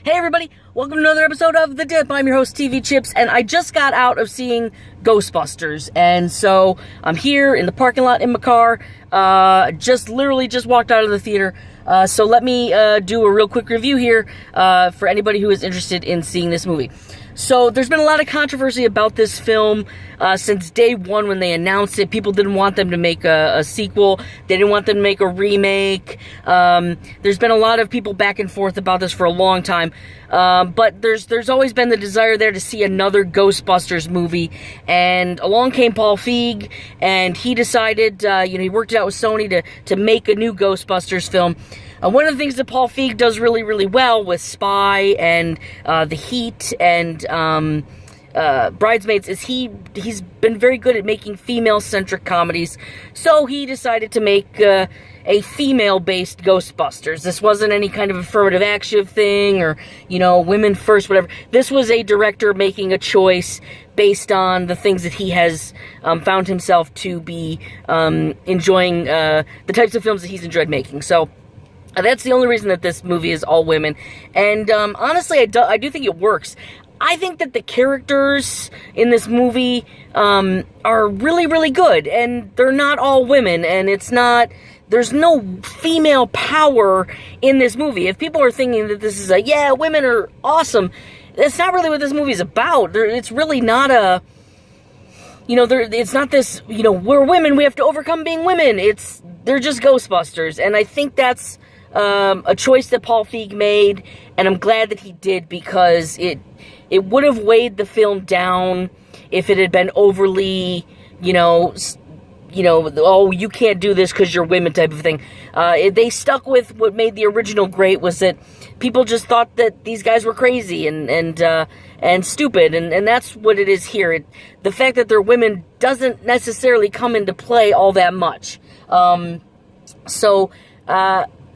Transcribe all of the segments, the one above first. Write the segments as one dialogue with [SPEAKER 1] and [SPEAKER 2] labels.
[SPEAKER 1] Hey everybody, welcome to another episode of The Dip. I'm your host, TVChips, and I just got out of seeing Ghostbusters, and so I'm here in the parking lot in my car, literally just walked out of the theater, so let me do a real quick review here for anybody who is interested in seeing this movie. So there's been a lot of controversy about this film since day one when they announced it. People didn't want them to make a sequel. They didn't want them to make a remake. There's been a lot of people back and forth about this for a long time. But there's always been the desire there to see another Ghostbusters movie. And along came Paul Feig, and he decided, he worked it out with Sony to make a new Ghostbusters film. One of the things that Paul Feig does really, really well with Spy and The Heat and Bridesmaids is he's been very good at making female-centric comedies. So he decided to make a female-based Ghostbusters. This wasn't any kind of affirmative action thing or, women first, whatever. This was a director making a choice based on the things that he has found himself to be enjoying, the types of films that he's enjoyed making. So that's the only reason that this movie is all women. And honestly, I do think it works. I think that the characters in this movie are really, really good. And they're not all women. And there's no female power in this movie. If people are thinking that this is women are awesome, that's not really what this movie is about. It's really not it's not this, we're women, we have to overcome being women. They're just Ghostbusters. And I think that's a choice that Paul Feig made, and I'm glad that he did, because it would have weighed the film down if it had been overly, oh, you can't do this because you're women type of thing. They stuck with what made the original great, was that people just thought that these guys were crazy and stupid, and that's what it is here. The fact that they're women doesn't necessarily come into play all that much.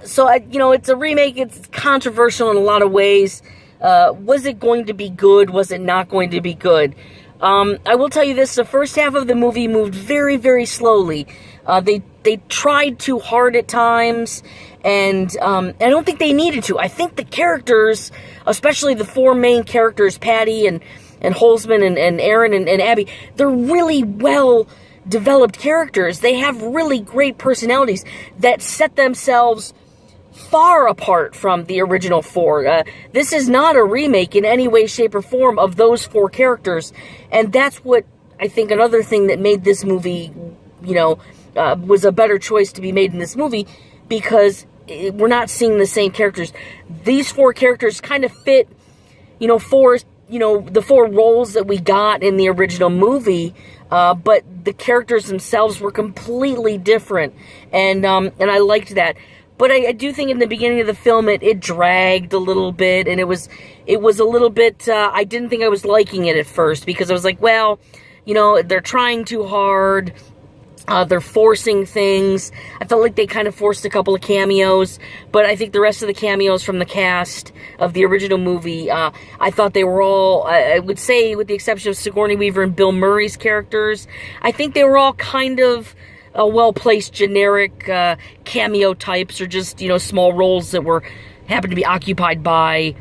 [SPEAKER 1] It's a remake. It's controversial in a lot of ways. Was it going to be good? Was it not going to be good? I will tell you this, the first half of the movie moved very, very slowly. They tried too hard at times, and I don't think they needed to. I think the characters, especially the four main characters, Patty and Holzman and Aaron and Abby, they're really well developed characters. They have really great personalities that set themselves far apart from the original four. This is not a remake in any way, shape, or form of those four characters, and that's what I think another thing that made this movie, was a better choice to be made in this movie, because we're not seeing the same characters. These four characters kind of fit, the four roles that we got in the original movie, but the characters themselves were completely different, and I liked that. But I do think in the beginning of the film, it dragged a little bit, and it was a little bit, I didn't think I was liking it at first, because I was like, well, they're trying too hard, they're forcing things. I felt like they kind of forced a couple of cameos, but I think the rest of the cameos from the cast of the original movie, I thought they were all, I would say, with the exception of Sigourney Weaver and Bill Murray's characters, I think they were all kind of well-placed generic cameo types, or just, small roles that happened to be occupied by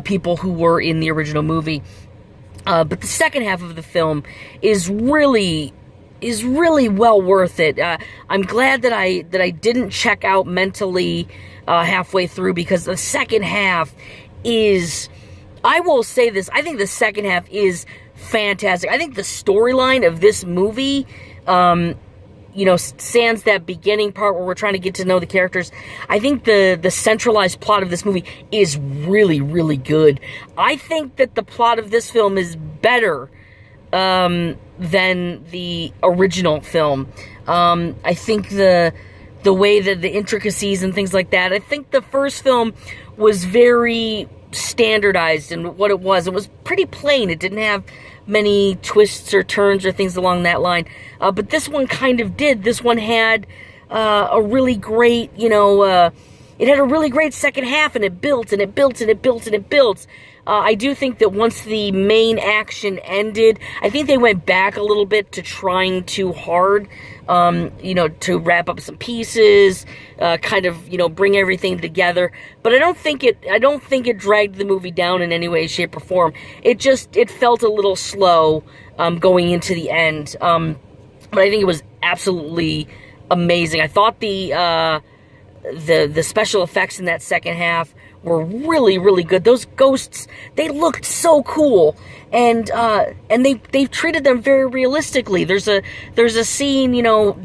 [SPEAKER 1] people who were in the original movie. But the second half of the film is really well worth it. I'm glad that I didn't check out mentally halfway through, because the second half is, I will say this, I think the second half is fantastic. I think the storyline of this movie, sans that beginning part where we're trying to get to know the characters, I think the centralized plot of this movie is really, really good. I think that the plot of this film is better than the original film. I think the way that the intricacies and things like that, I think the first film was very standardized in what it was. It was pretty plain. It didn't have many twists or turns or things along that line. But this one kind of did. This one had a really great, it had a really great second half, and it built, and it built, and it built, and it built. I do think that once the main action ended, I think they went back a little bit to trying too hard to wrap up some pieces, kind of, bring everything together. But I don't think it dragged the movie down in any way, shape, or form. It felt a little slow, going into the end. But I think it was absolutely amazing. I thought the special effects in that second half were really, really good. Those ghosts, they looked so cool, and they've treated them very realistically. There's a scene,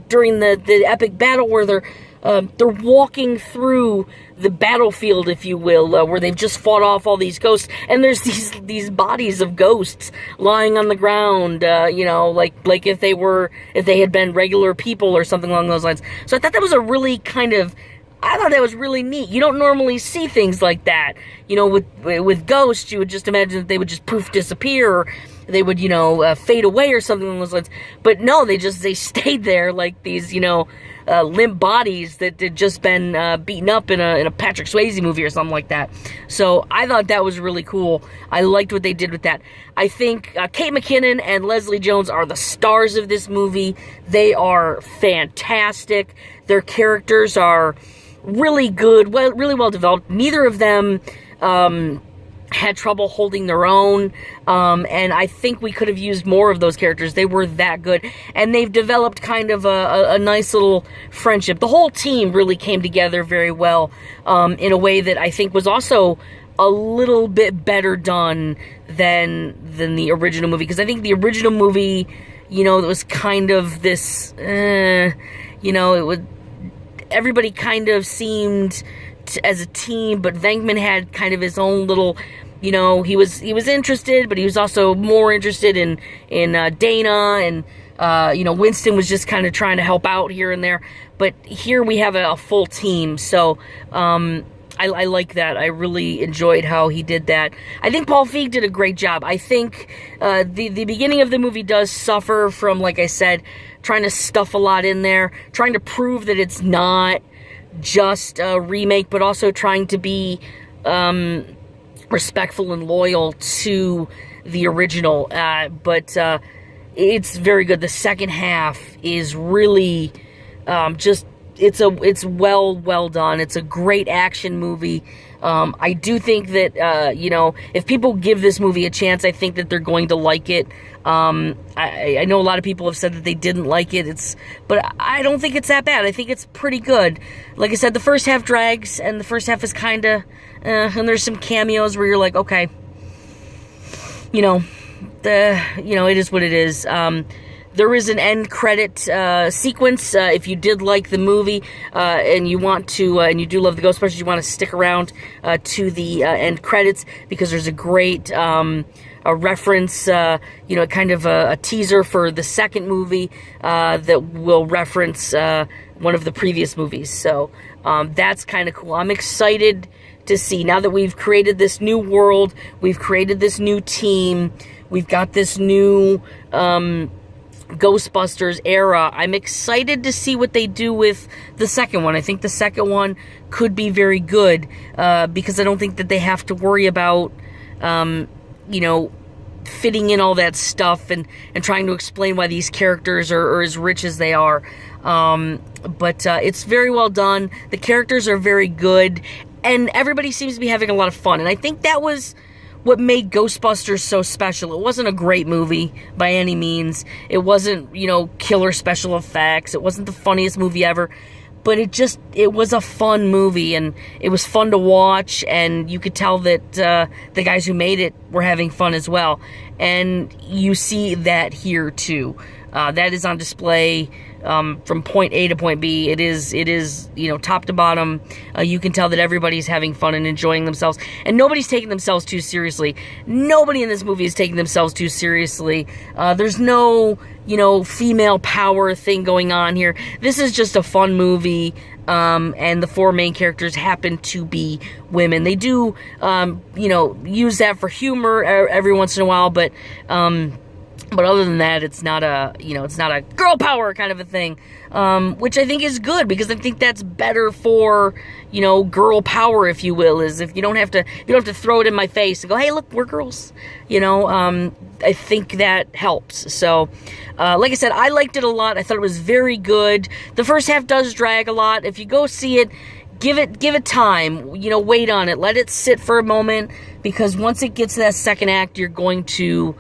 [SPEAKER 1] during the epic battle where they're walking through the battlefield, if you will, where they've just fought off all these ghosts, and there's these bodies of ghosts lying on the ground, like if they had been regular people or something along those lines. So I thought that was I thought that was really neat. You don't normally see things like that. With ghosts, you would just imagine that they would just poof disappear, or they would, fade away or something along those lines. But no, they stayed there like these, limp bodies that had just been beaten up in a Patrick Swayze movie or something like that. So I thought that was really cool. I liked what they did with that. I think Kate McKinnon and Leslie Jones are the stars of this movie. They are fantastic. Their characters are really good, really well developed. Neither of them had trouble holding their own, and I think we could have used more of those characters. They were that good, and they've developed kind of a nice little friendship. The whole team really came together very well, in a way that I think was also a little bit better done than the original movie, because I think the original movie, it was kind of this, it would... Everybody kind of seemed as a team, but Venkman had kind of his own little, he was interested, but he was also more interested in Dana, and Winston was just kind of trying to help out here and there. But here we have a full team, so I like that. I really enjoyed how he did that. I think Paul Feig did a great job. I think the beginning of the movie does suffer from, like I said, trying to stuff a lot in there, trying to prove that it's not just a remake, but also trying to be respectful and loyal to the original. But it's very good. The second half is really it's well done. It's a great action movie. I do think that, if people give this movie a chance, I think that they're going to like it. I know a lot of people have said that they didn't like it. But I don't think it's that bad. I think it's pretty good. Like I said, the first half drags, and the first half is kind of, and there's some cameos where you're like, okay, it is what it is. There is an end credit sequence. If you did like the movie, and you want to, and you do love the Ghostbusters, you want to stick around to the end credits, because there's a great a reference, kind of a teaser for the second movie that will reference one of the previous movies. So that's kind of cool. I'm excited to see, now that we've created this new world, we've created this new team, we've got this new Ghostbusters era. I'm excited to see what they do with the second one. I think the second one could be very good, because I don't think that they have to worry about, fitting in all that stuff and trying to explain why these characters are as rich as they are. But it's very well done. The characters are very good, and everybody seems to be having a lot of fun. And I think that was what made Ghostbusters so special. It wasn't a great movie by any means. It wasn't, killer special effects. It wasn't the funniest movie ever. But it was a fun movie, and it was fun to watch, and you could tell that the guys who made it were having fun as well. And you see that here too. That is on display from point A to point B. It is top to bottom. You can tell that everybody's having fun and enjoying themselves, and nobody's taking themselves too seriously. Nobody in this movie is taking themselves too seriously. There's no female power thing going on here. This is just a fun movie, and the four main characters happen to be women. They do use that for humor every once in a while, but But other than that, it's not a, it's not a girl power kind of a thing, which I think is good, because I think that's better for, girl power, if you will, is if you don't have to throw it in my face and go, hey, look, we're girls, I think that helps. So, like I said, I liked it a lot. I thought it was very good. The first half does drag a lot. If you go see it, give it time, wait on it, let it sit for a moment, because once it gets to that second act, you're going to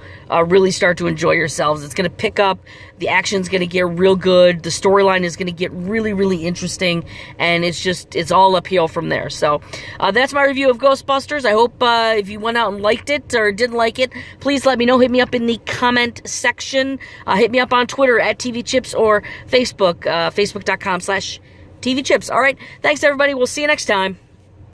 [SPEAKER 1] really start to enjoy yourselves. It's going to pick up, the action's going to get real good, the storyline is going to get really, really interesting, and it's all uphill from there. So that's my review of Ghostbusters. I hope if you went out and liked it or didn't like it, please let me know. Hit me up in the comment section. Hit me up on Twitter at TVChips, or Facebook, facebook.com/TVChips. All right. Thanks, everybody. We'll see you next time.